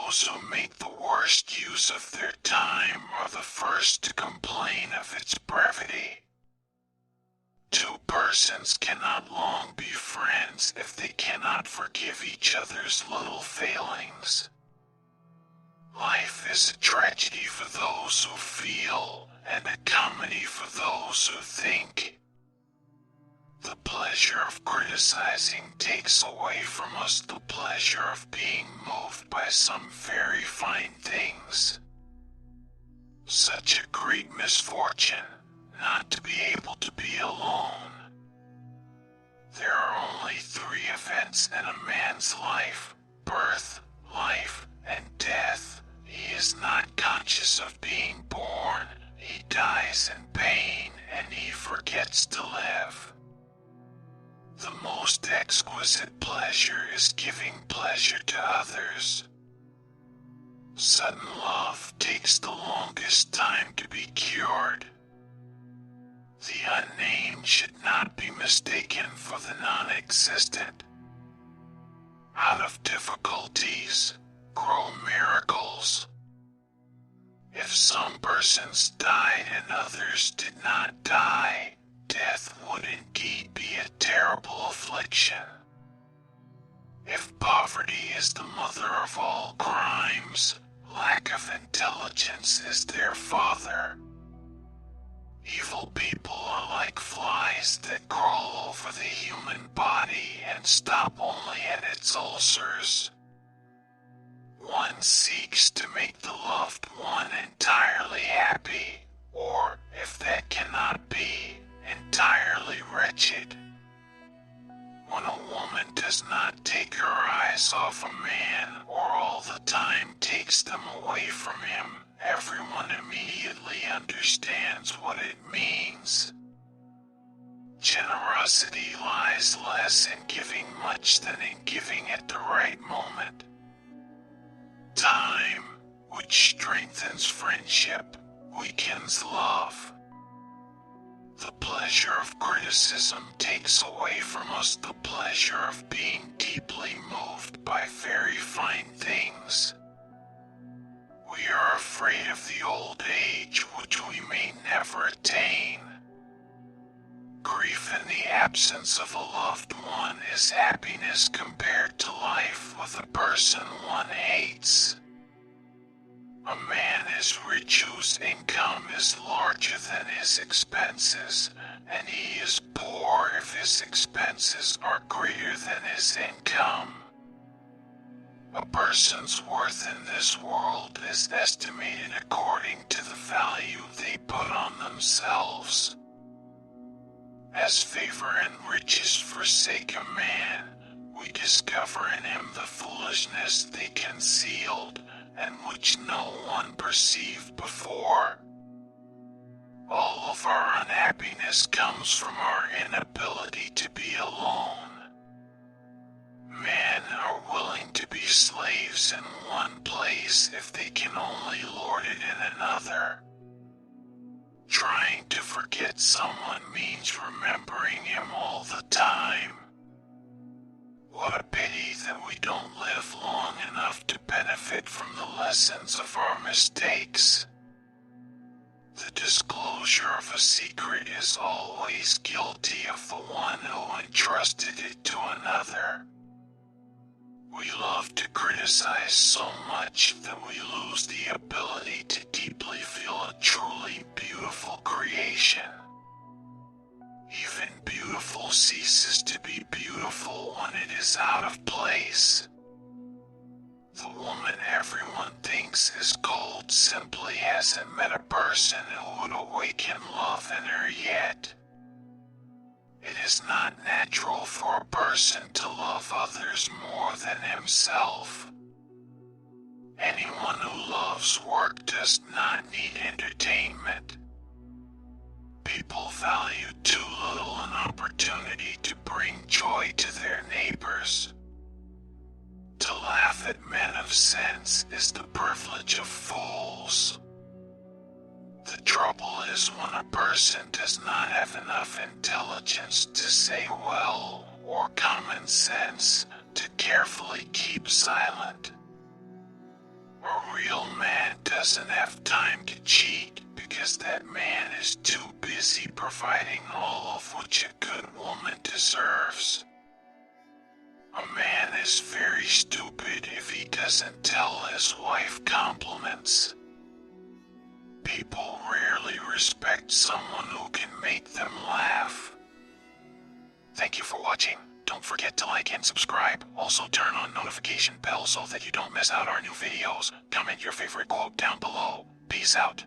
Those who make the worst use of their time are the first to complain of its brevity. Two persons cannot long be friends if they cannot forgive each other's little failings. Life is a tragedy for those who feel, and a comedy for those who think. The pleasure of criticizing takes away from us the pleasure of being moved by some very fine things. Such a great misfortune, not to be able to be alone. There are only 3 events in a man's life: birth, life, and death. He is not conscious of being born. He dies in pain, and he forgets to live. The most exquisite pleasure is giving pleasure to others. Sudden love takes the longest time to be cured. The unnamed should not be mistaken for the non-existent. Out of difficulties grow miracles. If some persons died and others did not die, death would indeed be a terrible affliction. If poverty is the mother of all crimes, lack of intelligence is their father. Evil people are like flies that crawl over the human body and stop only at its ulcers. One seeks to make the loved one entirely happy, or, if that cannot be, entirely wretched. When a woman does not take her eyes off a man, or all the time takes them away from him, everyone immediately understands what it means. Generosity lies less in giving much than in giving at the right moment. Time, which strengthens friendship, weakens love. The pleasure of criticism takes away from us the pleasure of being deeply moved by very fine things. We are afraid of the old age which we may never attain. Grief in the absence of a loved one is happiness compared to life with a person one hates. A man is rich whose income is larger than his expenses, and he is poor if his expenses are greater than his income. A person's worth in this world is estimated according to the value they put on themselves. As favor and riches forsake a man, we discover in him the foolishness they concealed, and which no one perceived before. All of our unhappiness comes from our inability to be alone. Men are willing to be slaves in one place if they can only lord it in another. Trying to forget someone means remembering him all the time. What a pity that we don't live long enough to benefit from the lessons of our mistakes. The disclosure of a secret is always guilty of the one who entrusted it to another. We love to criticize so much that we lose the ability to deeply feel a truly beautiful creation. Even beautiful ceases to be beautiful when it is out of place. The woman everyone thinks is cold simply hasn't met a person who would awaken love in her yet. It is not natural for a person to love others more than himself. Anyone who loves work does not need entertainment. People value too little an opportunity to bring joy to their neighbors. To laugh at men of sense is the privilege of fools. The trouble is when a person does not have enough intelligence to say well, or common sense to carefully keep silent. doesn't have time to cheat because that man is too busy providing all of which a good woman deserves. A man is very stupid if he doesn't tell his wife compliments. People rarely respect someone who can make them laugh. Thank you for watching. Don't forget to like and subscribe. Also turn on notification bell so that you don't miss out our new videos. Comment your favorite quote down below. Peace out.